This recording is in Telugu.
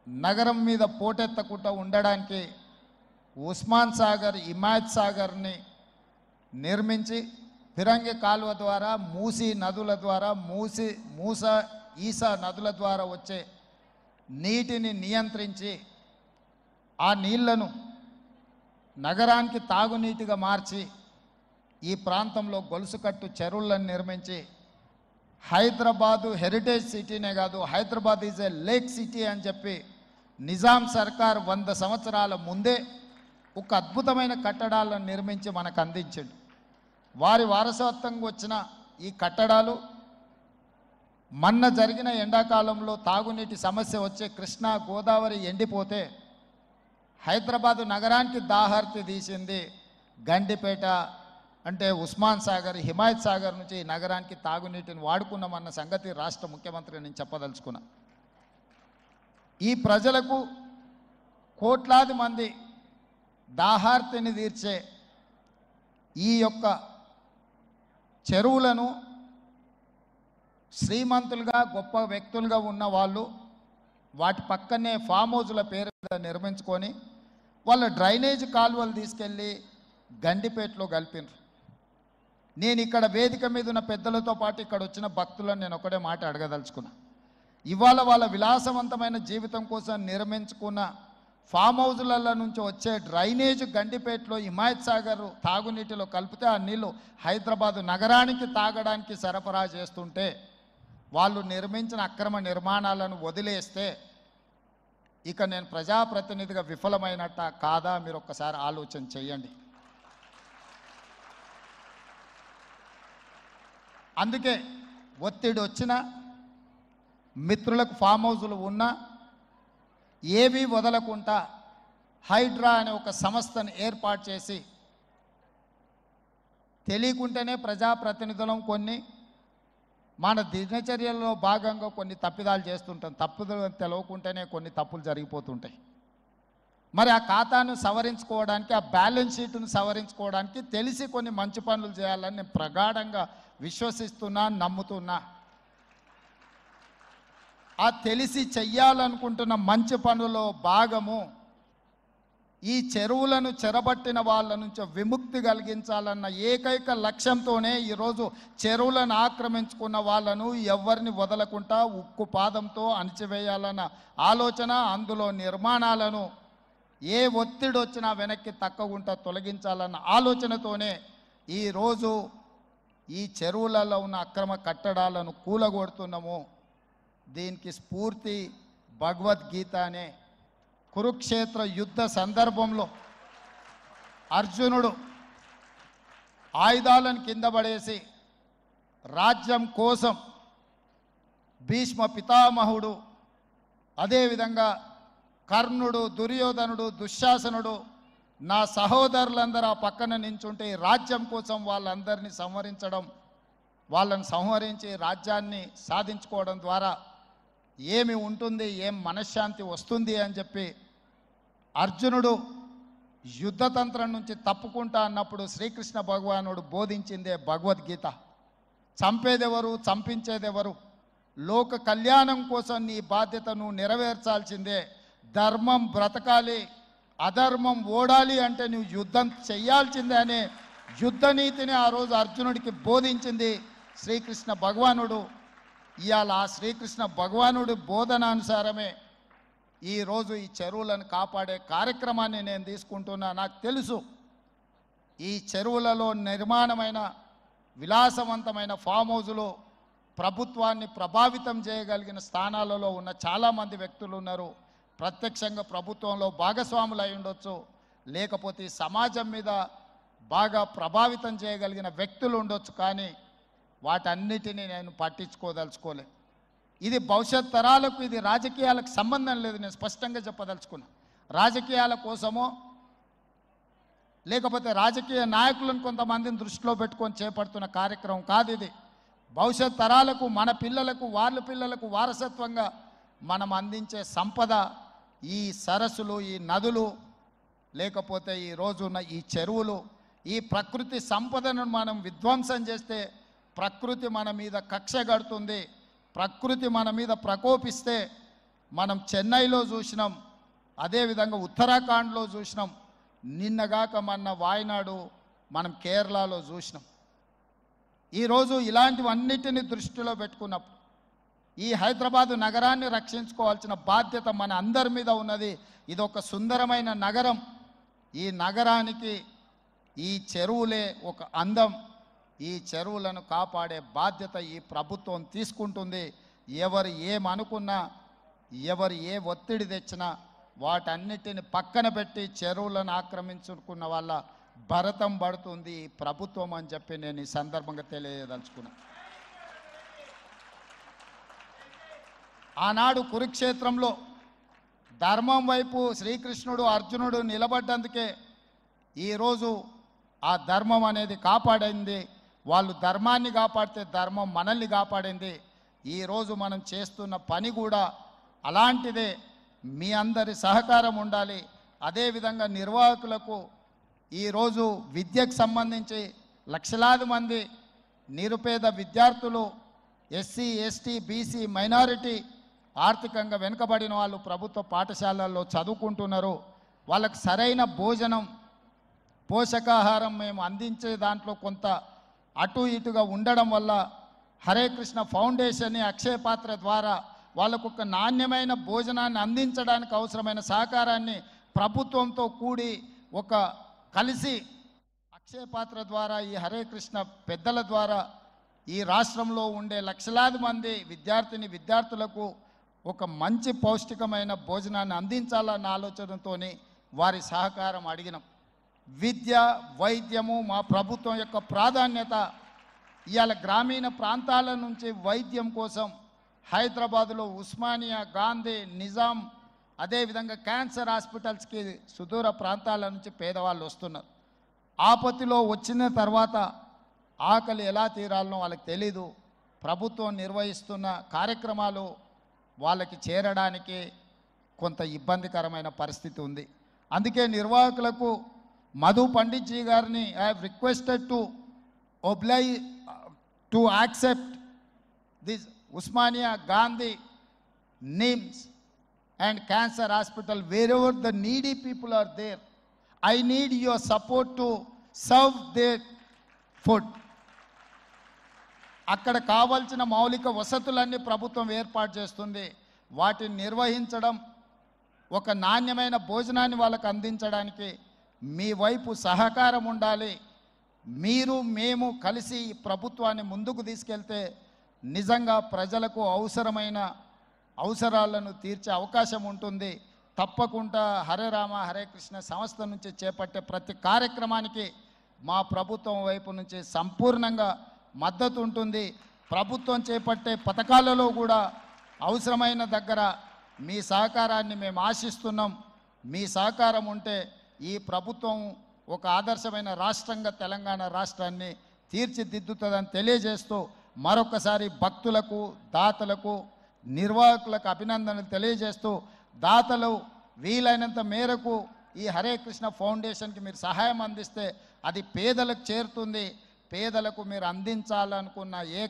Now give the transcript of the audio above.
నగరం మీద పోటెత్తకుండా ఉండడానికి ఉస్మాన్ సాగర్, హిమాయత్ సాగర్ని నిర్మించి ఫిరంగి కాలువ ద్వారా మూసీ నదుల ద్వారా ఈసా నదుల ద్వారా వచ్చే నీటిని నియంత్రించి ఆ నీళ్లను నగరానికి తాగునీటిగా మార్చి ఈ ప్రాంతంలో గొలుసుకట్టు చెరువులను నిర్మించి హైదరాబాదు హెరిటేజ్ సిటీనే కాదు, Hyderabad is a lake city అని చెప్పి నిజాం సర్కార్ 100 సంవత్సరాల ముందే ఒక అద్భుతమైన కట్టడాలను నిర్మించి మనకు అందించాడు. వారి వారసత్వంగా వచ్చిన ఈ కట్టడాలు మొన్న జరిగిన ఎండాకాలంలో తాగునీటి సమస్య వచ్చే కృష్ణా గోదావరి ఎండిపోతే హైదరాబాదు నగరానికి దాహార్తి తీసింది గండిపేట, అంటే ఉస్మాన్ సాగర్, హిమాయత్ సాగర్ నుంచి ఈ నగరానికి తాగునీటిని వాడుకున్నామన్న సంగతి రాష్ట్ర ముఖ్యమంత్రి నేను చెప్పదలుచుకున్నా. ఈ ప్రజలకు కోట్లాది మంది దాహార్తిని తీర్చే ఈ యొక్క చెరువులను శ్రీమంతులుగా గొప్ప వ్యక్తులుగా ఉన్న వాళ్ళు వాటి పక్కనే ఫామ్ హౌజుల పేరు మీద నిర్మించుకొని వాళ్ళ డ్రైనేజ్ కాలువలు తీసుకెళ్ళి గండిపేటలో కలిపినారు. నేను ఇక్కడ వేదిక మీద ఉన్న పెద్దలతో పాటు ఇక్కడ వచ్చిన భక్తులను నేను ఒకటే మాట అడగదలుచుకున్నా. ఇవాళ వాళ్ళ విలాసవంతమైన జీవితం కోసం నిర్మించుకున్న ఫామ్ హౌజుల నుంచి వచ్చే డ్రైనేజ్ గండిపేటలో హిమాయత్ సాగర్ తాగునీటిలో కలిపితే ఆ నీళ్లు హైదరాబాదు నగరానికి తాగడానికి సరఫరా చేస్తుంటే వాళ్ళు నిర్మించిన అక్రమ నిర్మాణాలను వదిలేస్తే ఇక నేను ప్రజాప్రతినిధిగా విఫలమైనట్ట కాదా మీరు ఒక్కసారి ఆలోచన చేయండి. అందుకే ఒత్తిడి వచ్చినా మిత్రులకు ఫామ్ హౌజులు ఉన్నా ఏవి వదలకుండా హైడ్రా అనే ఒక సంస్థను ఏర్పాటు చేసి తెలియకుంటేనే ప్రజాప్రతినిధులం కొన్ని మన దినచర్యల్లో భాగంగా కొన్ని తప్పిదాలు చేస్తుంటాం. తప్పులు తెలవకుంటేనే కొన్ని తప్పులు జరిగిపోతుంటాయి. మరి ఆ ఖాతాను సవరించుకోవడానికి, ఆ బ్యాలెన్స్ షీట్ను సవరించుకోవడానికి తెలిసి కొన్ని మంచి పనులు చేయాలని నేను ప్రగాఢంగా విశ్వసిస్తున్నా, నమ్ముతున్నా. ఆ తెలిసి చెయ్యాలనుకుంటున్న మంచి పనులో భాగము ఈ చెరువులను చెరబట్టిన వాళ్ళ నుంచి విముక్తి కలిగించాలన్న ఏకైక లక్ష్యంతోనే ఈరోజు చెరువులను ఆక్రమించుకున్న వాళ్ళను ఎవరిని వదలకుండా ఉక్కు పాదంతో అణిచివేయాలన్న ఆలోచన, అందులో నిర్మాణాలను ఏ ఒత్తిడి వచ్చినా వెనక్కి తక్కకుండా తొలగించాలన్న ఆలోచనతోనే ఈరోజు ఈ చెరువులలో ఉన్న అక్రమ కట్టడాలను కూలగొడుతున్నాము. దీనికి స్ఫూర్తి భగవద్గీత అనే కురుక్షేత్ర యుద్ధ సందర్భంలో అర్జునుడు ఆయుధాలను కింద పడేసి రాజ్యం కోసం భీష్మ పితామహుడు, అదేవిధంగా కర్ణుడు, దుర్యోధనుడు, దుశ్శాసనుడు, నా సహోదరులందరూ ఆ పక్కన నించుంటే ఈ రాజ్యం కోసం వాళ్ళందరినీ సంహరించడం, వాళ్ళని సంహరించి రాజ్యాన్ని సాధించుకోవడం ద్వారా ఏమి ఉంటుంది, ఏం మనశ్శాంతి వస్తుంది అని చెప్పి అర్జునుడు యుద్ధతంత్రం నుంచి తప్పుకుంటా అన్నప్పుడు శ్రీకృష్ణ భగవానుడు బోధించిందే భగవద్గీత. చంపేదెవరు, చంపించేదెవరు, లోక కళ్యాణం కోసం నీ బాధ్యతను నెరవేర్చాల్సిందే. ధర్మం బ్రతకాలి, అధర్మం ఓడాలి అంటే నువ్వు యుద్ధం చెయ్యాల్సిందే అనే యుద్ధనీతిని ఆ రోజు అర్జునుడికి బోధించింది శ్రీకృష్ణ భగవానుడు. ఇవాళ ఆ శ్రీకృష్ణ భగవానుడి బోధనానుసారమే ఈరోజు ఈ చెరువులను కాపాడే కార్యక్రమాన్ని నేను తీసుకుంటున్నా. నాకు తెలుసు ఈ చెరువులలో నిర్మాణమైన విలాసవంతమైన ఫామ్ హౌజులు ప్రభుత్వాన్ని ప్రభావితం చేయగలిగిన స్థానాలలో ఉన్న చాలామంది వ్యక్తులు ఉన్నారు. ప్రత్యక్షంగా ప్రభుత్వంలో భాగస్వాములు అయి ఉండొచ్చు, లేకపోతే సమాజం మీద బాగా ప్రభావితం చేయగలిగిన వ్యక్తులు ఉండొచ్చు. కానీ వాటన్నిటినీ నేను పట్టించుకోదలుచుకోలే. ఇది భవిష్యత్ తరాలకు, ఇది రాజకీయాలకు సంబంధం లేదు. నేను స్పష్టంగా చెప్పదలుచుకున్నా. రాజకీయాల కోసమో లేకపోతే రాజకీయ నాయకులను కొంతమందిని దృష్టిలో పెట్టుకొని చేపడుతున్న కార్యక్రమం కాదు ఇది. భవిష్యత్ తరాలకు, మన పిల్లలకు, వాళ్ళ పిల్లలకు వారసత్వంగా మనం అందించే సంపద ఈ సరస్సులు, ఈ నదులు, లేకపోతే ఈ రోజున్న ఈ చెరువులు. ఈ ప్రకృతి సంపదను మనం విధ్వంసం చేస్తే ప్రకృతి మన మీద కక్ష కడుతుంది. ప్రకృతి మన మీద ప్రకోపిస్తే మనం చెన్నైలో చూసినాం, అదేవిధంగా ఉత్తరాఖండ్లో చూసినాం, నిన్నగాక మొన్న వాయనాడు మనం కేరళలో చూసినాం. ఈరోజు ఇలాంటివన్నిటిని దృష్టిలో పెట్టుకున్నప్పుడు ఈ హైదరాబాదు నగరాన్ని రక్షించుకోవాల్సిన బాధ్యత మన అందరి మీద ఉన్నది. ఇది ఒక సుందరమైన నగరం. ఈ నగరానికి ఈ చెరువులే ఒక అందం. ఈ చెరువులను కాపాడే బాధ్యత ఈ ప్రభుత్వం తీసుకుంటుంది. ఎవరు ఏమనుకున్నా, ఎవరు ఏ ఒత్తిడి తెచ్చినా వాటన్నిటిని పక్కన పెట్టి చెరువులను ఆక్రమించుకున్న వాళ్ళ భరతం పడుతుంది ఈ ప్రభుత్వం అని చెప్పి నేను ఈ సందర్భంగా తెలియదలుచుకున్నా. ఆనాడు కురుక్షేత్రంలో ధర్మం వైపు శ్రీకృష్ణుడు అర్జునుడు నిలబడ్డందుకే ఈరోజు ఆ ధర్మం అనేది కాపాడింది. వాళ్ళు ధర్మాన్ని కాపాడితే ధర్మం మనల్ని కాపాడింది. ఈరోజు మనం చేస్తున్న పని కూడా అలాంటిదే. మీ అందరి సహకారం ఉండాలి. అదేవిధంగా నిర్వాహకులకు ఈరోజు విద్యకు సంబంధించి లక్షలాది మంది నిరుపేద విద్యార్థులు, ఎస్సీ, ఎస్టీ, బీసీ, మైనారిటీ, ఆర్థికంగా వెనుకబడిన వాళ్ళు ప్రభుత్వ పాఠశాలల్లో చదువుకుంటున్నారు. వాళ్ళకు సరైన భోజనం, పోషకాహారం మేము అందించే దాంట్లో కొంత అటు ఇటుగా ఉండడం వల్ల హరే కృష్ణ ఫౌండేషన్, అక్షయ పాత్ర ద్వారా వాళ్ళకు ఒక నాణ్యమైన భోజనాన్ని అందించడానికి అవసరమైన సహకారాన్ని ప్రభుత్వంతో కూడి ఒక కలిసి అక్షయ పాత్ర ద్వారా ఈ హరే కృష్ణ పెద్దల ద్వారా ఈ రాష్ట్రంలో ఉండే లక్షలాది మంది విద్యార్థులకు ఒక మంచి పౌష్టికమైన భోజనాన్ని అందించాలన్న ఆలోచనతో వారి సహకారం అడిగినాం. విద్య, వైద్యము మా ప్రభుత్వం యొక్క ప్రాధాన్యత. ఇవాళ గ్రామీణ ప్రాంతాల నుంచి వైద్యం కోసం హైదరాబాదులో ఉస్మానియా, గాంధీ, నిజాం, అదేవిధంగా క్యాన్సర్ హాస్పిటల్స్కి సుదూర ప్రాంతాల నుంచి పేదవాళ్ళు వస్తున్నారు. ఆపత్తిలో వచ్చిన తర్వాత ఆకలి ఎలా తీరాలనో వాళ్ళకి తెలీదు. ప్రభుత్వం నిర్వహిస్తున్న కార్యక్రమాలు వాళ్ళకి చేరడానికి కొంత ఇబ్బందికరమైన పరిస్థితి ఉంది. అందుకే నిర్వాహకులకు మధు పండిట్ జీ గారిని I have requested to accept this Osmania, Gandhi, NIMS and cancer hospital, wherever the needy people are there. I need your support to serve their food. అక్కడ కావాల్సిన మౌలిక వసతులన్నీ ప్రభుత్వం ఏర్పాటు చేస్తుంది. వాటిని నిర్వహించడం, ఒక నాణ్యమైన భోజనాన్ని వాళ్ళకు అందించడానికి మీ వైపు సహకారం ఉండాలి. మీరు మేము కలిసి ఈ ప్రభుత్వాన్ని ముందుకు తీసుకెళ్తే నిజంగా ప్రజలకు అవసరాలను తీర్చే అవకాశం ఉంటుంది. తప్పకుండా హరే రామ హరే కృష్ణ సంస్థ నుంచి చేపట్టే ప్రతి కార్యక్రమానికి మా ప్రభుత్వం వైపు నుంచి సంపూర్ణంగా మద్దతు ఉంటుంది. ప్రభుత్వం చేపట్టే పథకాలలో కూడా అవసరమైన దగ్గర మీ సహకారాన్ని మేము ఆశిస్తున్నాం. మీ సహకారం ఉంటే ఈ ప్రభుత్వం ఒక ఆదర్శమైన రాష్ట్రంగా తెలంగాణ రాష్ట్రాన్ని తీర్చిదిద్దుతుందని తెలియజేస్తూ మరొకసారి భక్తులకు, దాతలకు, నిర్వాహకులకు అభినందనలు తెలియజేస్తూ, దాతలు వీలైనంత మేరకు ఈ హరే కృష్ణ ఫౌండేషన్కి మీరు సహాయం అందిస్తే అది పేదలకు చేరుతుంది. పేదలకు మీరు అందించాలనుకున్న ఏ